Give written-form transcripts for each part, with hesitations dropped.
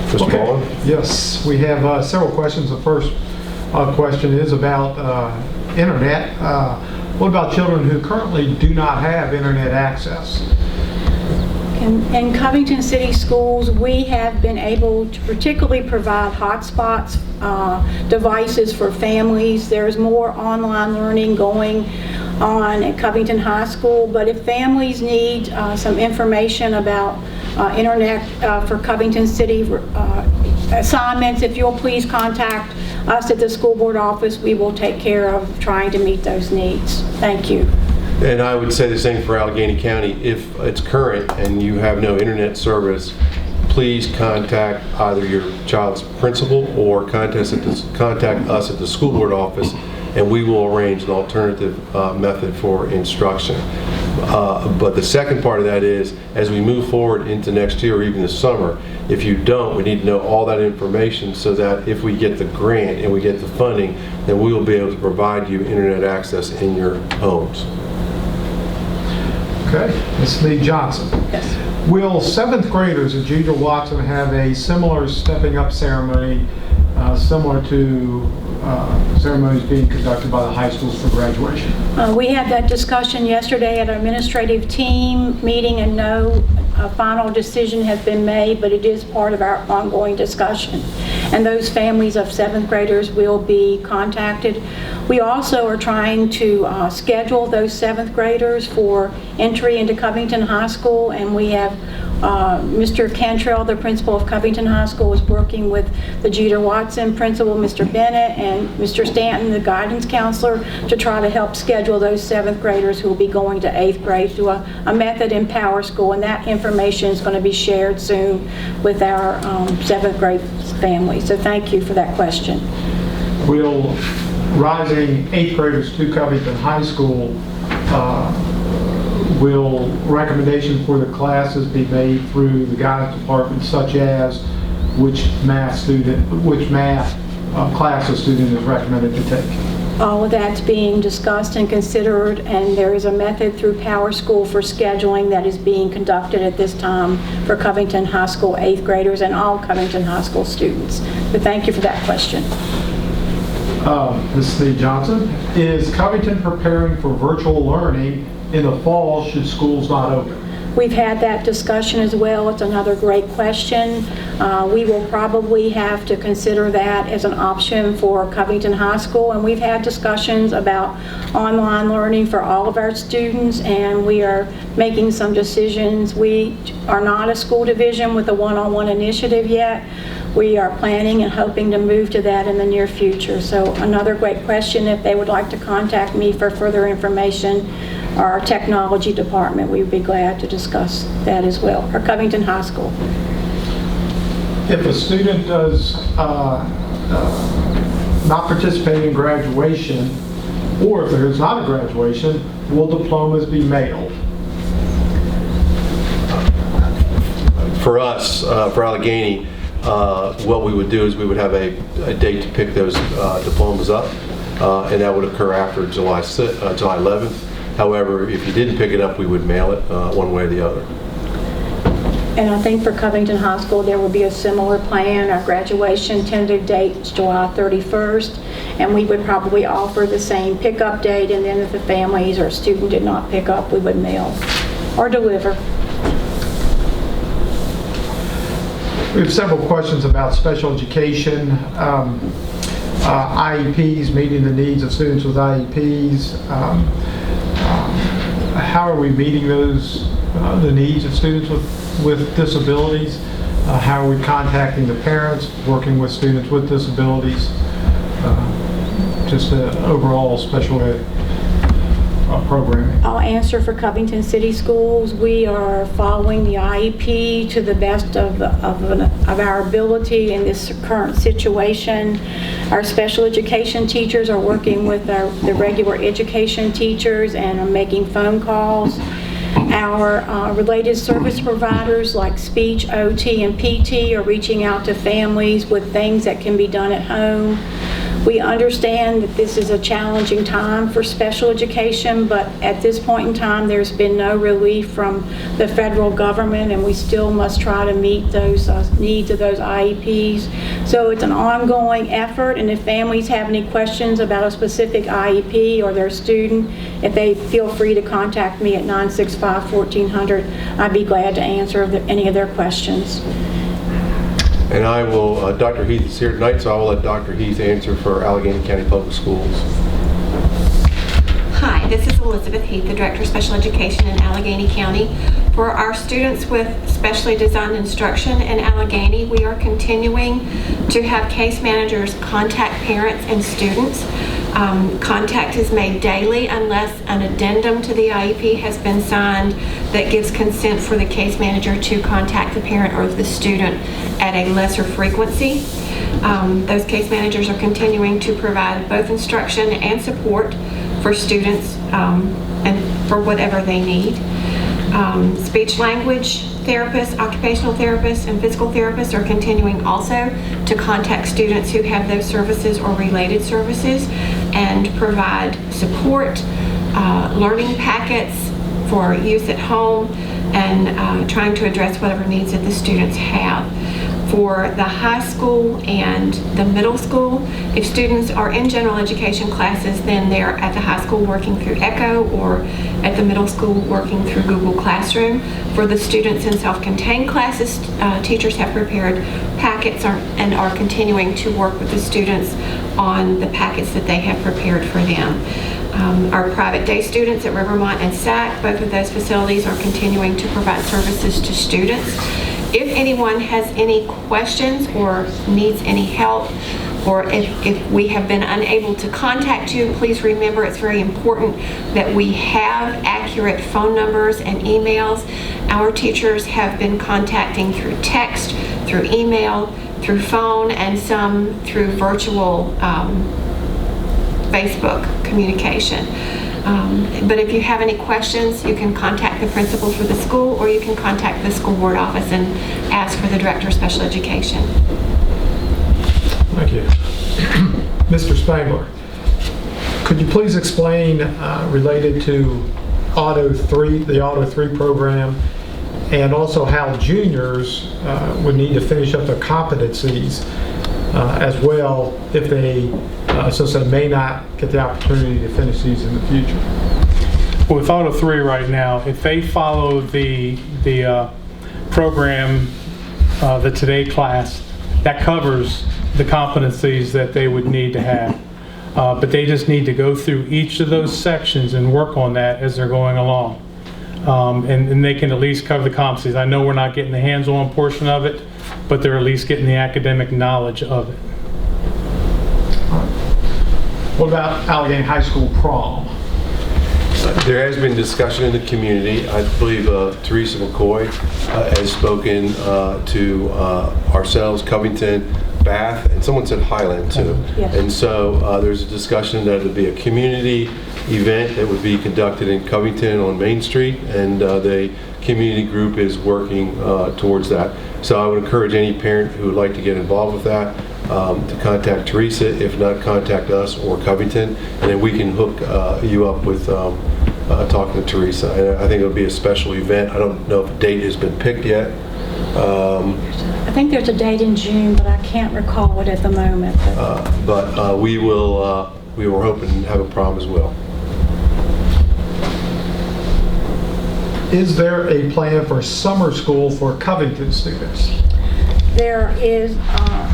Mr. Baldwin? Yes, we have several questions. The first question is about internet. What about children who currently do not have internet access? In Covington City Schools, we have been able to particularly provide hotspots, devices for families. There's more online learning going on at Covington High School, but if families need some information about internet for Covington City assignments, if you'll please contact us at the school board office, we will take care of trying to meet those needs. Thank you. And I would say the same for Allegheny County. If it's current and you have no internet service, please contact either your child's principal or contact us at the school board office, and we will arrange an alternative method for instruction. But the second part of that is, as we move forward into next year or even this summer, if you don't, we need to know all that information so that if we get the grant and we get the funding, then we will be able to provide you internet access in your homes. Okay, Ms. Lee Johnson. Yes. Will 7th graders at Jeter Watson have a similar stepping up ceremony similar to ceremonies being conducted by the high schools for graduation? We had that discussion yesterday at our administrative team meeting, and no final decision has been made, but it is part of our ongoing discussion. And those families of 7th graders will be contacted. We also are trying to schedule those 7th graders for entry into Covington High School, and we have Mr. Cantrell, the principal of Covington High School, is working with the Jeter Watson principal, Mr. Bennett, and Mr. Stanton, the guidance counselor, to try to help schedule those 7th graders who will be going to 8th grade through a method in Power School, and that information is going to be shared soon with our 7th grade family. So thank you for that question. Will rising 8th graders to Covington High School will recommendations for the classes be made through the guidance department, such as which math class a student is recommended to take? All of that's being discussed and considered, and there is a method through Power School for scheduling that is being conducted at this time for Covington High School 8th graders and all Covington High School students. But thank you for that question. Ms. Lee Johnson, is Covington preparing for virtual learning in the fall should schools not open? We've had that discussion as well. It's another great question. We will probably have to consider that as an option for Covington High School, and we've had discussions about online learning for all of our students, and we are making some decisions. We are not a school division with a one-on-one initiative yet. We are planning and hoping to move to that in the near future. So another great question. If they would like to contact me for further information, our technology department, we would be glad to discuss that as well, or Covington High School. If a student does not participate in graduation, or if there is not a graduation, will diplomas be mailed? For us, for Allegheny, what we would do is we would have a date to pick those diplomas up, and that would occur after July 11th. However, if you didn't pick it up, we would mail it one way or the other. And I think for Covington High School, there will be a similar plan. Our graduation tentative date is July 31st, and we would probably offer the same pickup date, and then if the families or student did not pick up, we would mail or deliver. We have several questions about special education, IEPs, meeting the needs of students with IEPs. How are we meeting those, the needs of students with disabilities? How are we contacting the parents, working with students with disabilities? Just the overall special ed programming. I'll answer for Covington City Schools. We are following the IEP to the best of our ability in this current situation. Our special education teachers are working with the regular education teachers and are making phone calls. Our related service providers like speech, OT, and PT are reaching out to families with things that can be done at home. We understand that this is a challenging time for special education, but at this point in time, there's been no relief from the federal government, and we still must try to meet those needs of those IEPs. So it's an ongoing effort, and if families have any questions about a specific IEP or their student, if they feel free to contact me at 965-1400, I'd be glad to answer any of their questions. And I will, Dr. Heath is here tonight, so I will let Dr. Heath answer for Allegheny County Public Schools. Hi, this is Elizabeth Heath, the Director of Special Education in Allegheny County. For our students with specially designed instruction in Allegheny, we are continuing to have case managers contact parents and students. Contact is made daily unless an addendum to the IEP has been signed that gives consent for the case manager to contact the parent or the student at a lesser frequency. Those case managers are continuing to provide both instruction and support for students and for whatever they need. Speech language therapists, occupational therapists, and physical therapists are continuing also to contact students who have those services or related services and provide support, learning packets for use at home, and trying to address whatever needs that the students have. For the high school and the middle school, if students are in general education classes, then they're at the high school working through ECHO, or at the middle school working through Google Classroom. For the students in self-contained classes, teachers have prepared packets and are continuing to work with the students on the packets that they have prepared for them. Our private day students at Rivermont and SAC, both of those facilities are continuing to provide services to students. If anyone has any questions or needs any help, or if we have been unable to contact you, please remember it's very important that we have accurate phone numbers and emails. Our teachers have been contacting through text, through email, through phone, and some through virtual Facebook communication. But if you have any questions, you can contact the principal for the school, or you can contact the school board office and ask for the Director of Special Education. Thank you. Mr. Spangler, could you please explain related to the Auto 3 program, and also how juniors would need to finish up their competencies as well if they may not get the opportunity to finish these in the future? Well, with Auto 3 right now, if they follow the program, the Today class, that covers the competencies that they would need to have. But they just need to go through each of those sections and work on that as they're going along. And they can at least cover the competencies. I know we're not getting the hands-on portion of it, but they're at least getting the academic knowledge of it. What about Allegheny High School prom? There has been discussion in the community. I believe Teresa McCoy has spoken to ourselves, Covington, Bath, and someone said Highland too. Yes. And so there's a discussion that it would be a community event that would be conducted in Covington on Main Street, and the community group is working towards that. So I would encourage any parent who would like to get involved with that to contact Teresa, if not contact us or Covington, and then we can hook you up with talking to Teresa. And I think it'll be a special event. I don't know if a date has been picked yet. I think there's a date in June, but I can't recall it at the moment. But we were hoping to have a prom as well. Is there a plan for summer school for Covington students? There is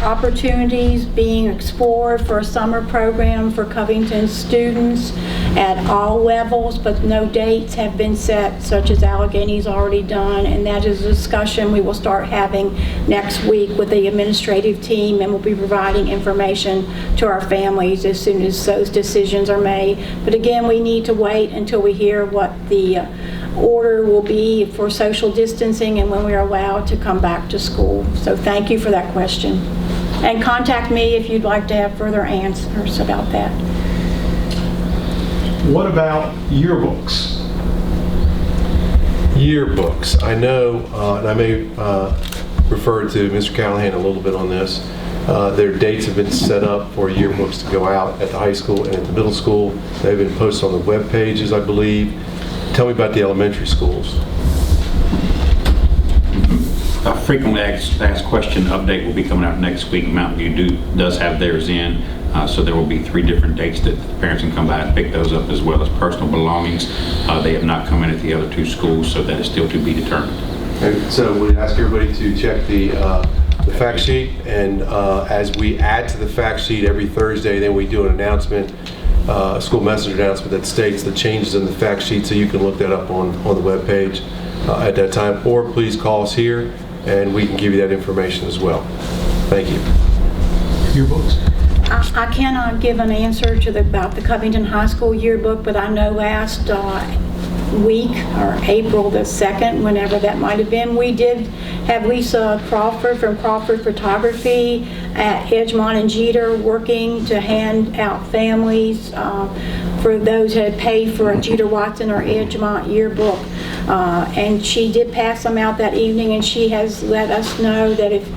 opportunities being explored for a summer program for Covington students at all levels, but no dates have been set, such as Allegheny's already done, and that is a discussion we will start having next week with the administrative team, and we'll be providing information to our families as soon as those decisions are made. But again, we need to wait until we hear what the order will be for social distancing and when we are allowed to come back to school. So thank you for that question. And contact me if you'd like to have further answers about that. What about yearbooks? Yearbooks. I know, and I may refer to Mr. Callahan a little bit on this. Their dates have been set up for yearbooks to go out at the high school and at the middle school. They've been posted on the web pages, I believe. Tell me about the elementary schools. A frequently asked question update will be coming out next week. Mountain View does have theirs in, so there will be 3 different dates that the parents can come by and pick those up, as well as personal belongings. They have not come in at the other 2 schools, so that is still to be determined. And so we ask everybody to check the fact sheet, and as we add to the fact sheet every Thursday, then we do an announcement, a school messenger announcement that states the changes in the fact sheet, so you can look that up on the web page at that time, or please call us here and we can give you that information as well. Thank you. Yearbooks. I cannot give an answer about the Covington High School yearbook, but I know last week, or April the 2nd, whenever that might have been, we did have Lisa Crawford from Crawford Photography at Edgemont and Jeter working to hand out families for those who had paid for a Jeter Watson or Edgemont yearbook. And she did pass them out that evening, and she has let us know that if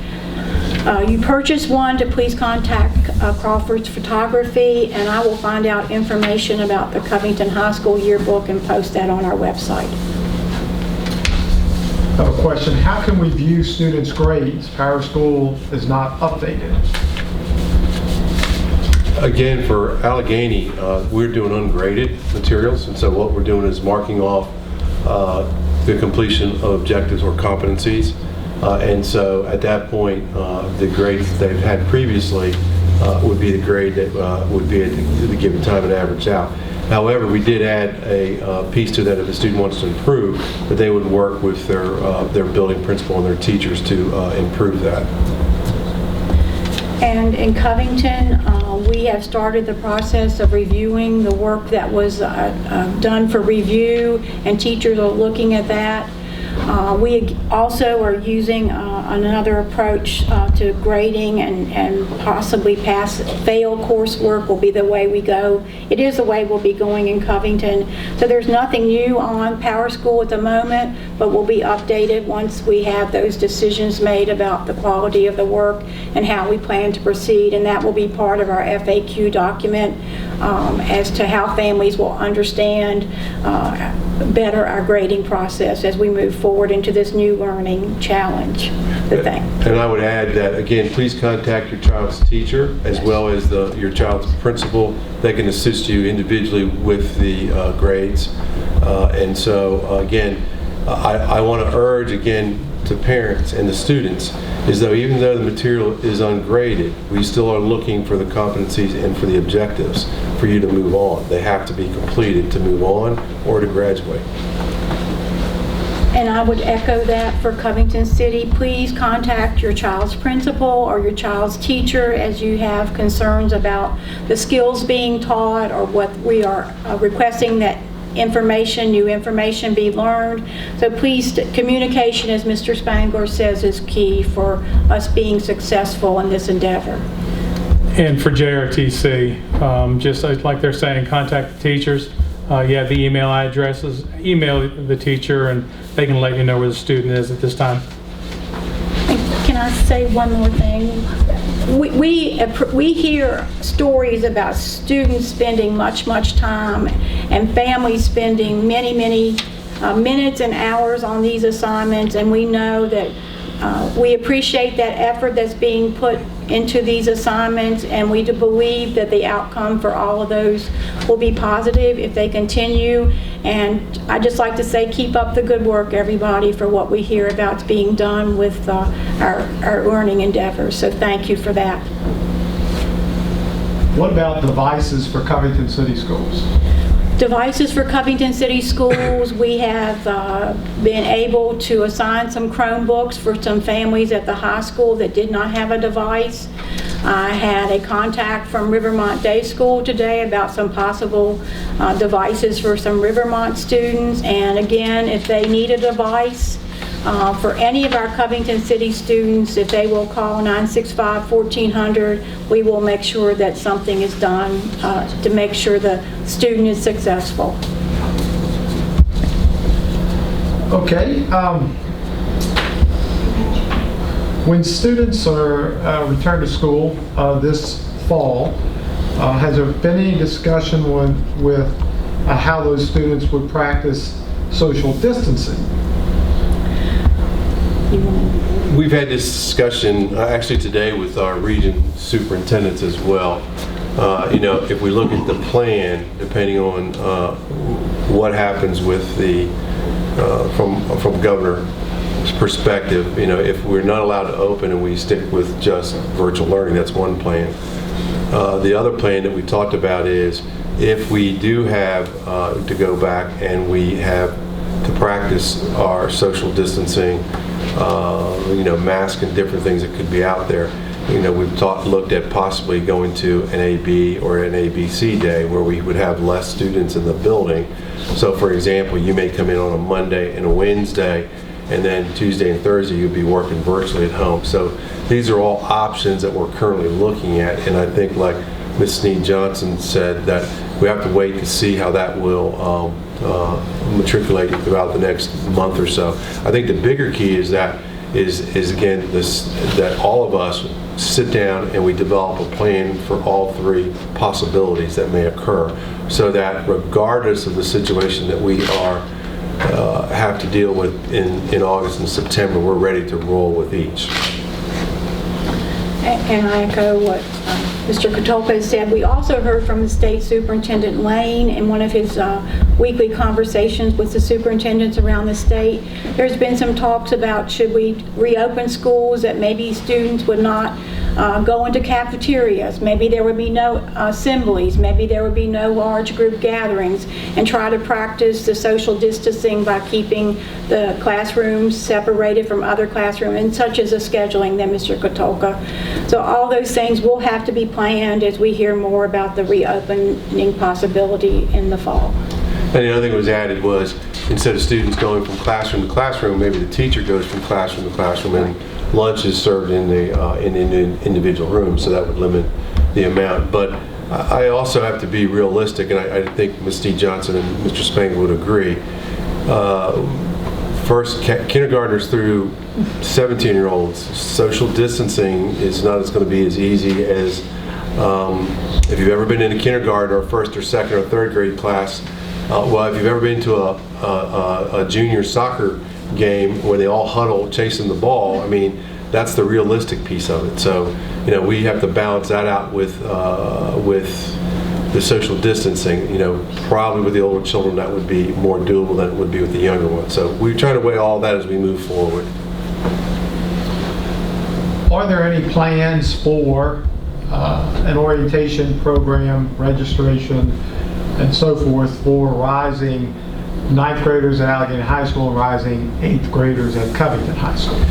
you purchase one, to please contact Crawford's Photography, and I will find out information about the Covington High School yearbook and post that on our website. I have a question. How can we view students' grades? Power School is not updated. Again, for Allegheny, we're doing ungraded materials, and so what we're doing is marking off the completion of objectives or competencies. And so at that point, the grades that they've had previously would be the grade that would be at the given time and average out. However, we did add a piece to that if a student wants to improve, that they would work with their building principal and their teachers to improve that. And in Covington, we have started the process of reviewing the work that was done for review, and teachers are looking at that. We also are using another approach to grading and possibly fail coursework will be the way we go. It is the way we'll be going in Covington. So there's nothing new on Power School at the moment, but we'll be updated once we have those decisions made about the quality of the work and how we plan to proceed. And that will be part of our FAQ document as to how families will understand better our grading process as we move forward into this new learning challenge. And I would add that, again, please contact your child's teacher as well as your child's principal. They can assist you individually with the grades. And so, again, I want to urge, again, to parents and the students is though even though the material is ungraded, we still are looking for the competencies and for the objectives for you to move on. They have to be completed to move on or to graduate. And I would echo that for Covington City. Please contact your child's principal or your child's teacher as you have concerns about the skills being taught or what we are requesting that new information be learned. So please, communication, as Mr. Spangler says, is key for us being successful in this endeavor. And for JRTC, just like they're saying, contact the teachers. You have the email addresses. Email the teacher and they can let you know where the student is at this time. Can I say one more thing? We hear stories about students spending much time and families spending many minutes and hours on these assignments, and we know that we appreciate that effort that's being put into these assignments, and we do believe that the outcome for all of those will be positive if they continue. And I'd just like to say, keep up the good work, everybody, for what we hear about being done with our learning endeavors. So thank you for that. What about devices for Covington City Schools? Devices for Covington City Schools, we have been able to assign some Chromebooks for some families at the high school that did not have a device. I had a contact from Rivermont Day School today about some possible devices for some Rivermont students. And again, if they need a device, for any of our Covington City students, if they will call 965-1400, we will make sure that something is done to make sure the student is successful. Okay. When students are return to school this fall, has there been any discussion with how those students would practice social distancing? We've had this discussion actually today with our region superintendents as well. If we look at the plan, depending on what happens with the from governor's perspective, if we're not allowed to open and we stick with just virtual learning, that's one plan. The other plan that we talked about is if we do have to go back and we have to practice our social distancing, masks and different things that could be out there. We've looked at possibly going to an AB or an ABC day where we would have less students in the building. So for example, you may come in on a Monday and a Wednesday, and then Tuesday and Thursday you'd be working virtually at home. So these are all options that we're currently looking at, and I think like Ms. Snead-Johnson said, that we have to wait to see how that will matriculate throughout the next month or so. I think the bigger key is again that all of us sit down and we develop a plan for all three possibilities that may occur, so that regardless of the situation that we have to deal with in August and September, we're ready to roll with each. And I echo what Mr. Katolka said. We also heard from the State Superintendent Lane in one of his weekly conversations with the superintendents around the state. There's been some talks about should we reopen schools, that maybe students would not go into cafeterias, maybe there would be no assemblies, maybe there would be no large group gatherings, and try to practice the social distancing by keeping the classrooms separated from other classrooms, and such as the scheduling that Mr. Katolka. So all those things will have to be planned as we hear more about the reopening possibility in the fall. And the other thing that was added was, instead of students going from classroom to classroom, maybe the teacher goes from classroom to classroom, and lunch is served in the individual rooms, so that would limit the amount. But I also have to be realistic, and I think Ms. Snead-Johnson and Mr. Spangler would agree. First, kindergartners through 17-year-olds, social distancing is not going to be as easy as if you've ever been in a kindergarten or first or second or third grade class. If you've ever been to a junior soccer game where they all huddle chasing the ball, I mean, that's the realistic piece of it. So, we have to balance that out with the social distancing. Probably with the older children that would be more doable than it would be with the younger ones. So we try to weigh all that as we move forward. Are there any plans for an orientation program, registration, and so forth for rising 9th graders at Allegheny High School and rising 8th graders at Covington High School?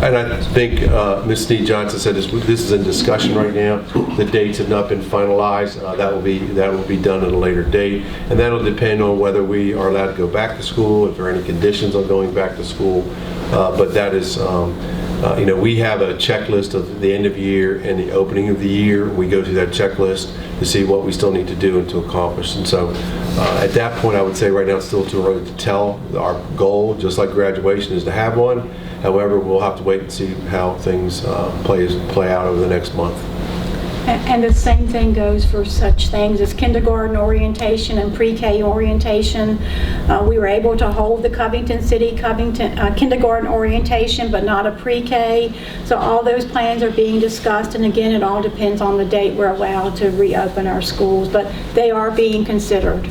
And I think Ms. Snead-Johnson said this is in discussion right now. The dates have not been finalized. That will be done at a later date, and that'll depend on whether we are allowed to go back to school, if there are any conditions on going back to school. But that is, we have a checklist of the end of year and the opening of the year. We go through that checklist to see what we still need to do and to accomplish. And so at that point, I would say right now it's still too early to tell. Our goal, just like graduation, is to have one. However, we'll have to wait and see how things play out over the next month. And the same thing goes for such things as kindergarten orientation and pre-K orientation. We were able to hold the Covington City kindergarten orientation, but not a pre-K. So all those plans are being discussed, and again, it all depends on the date we're allowed to reopen our schools, but they are being considered.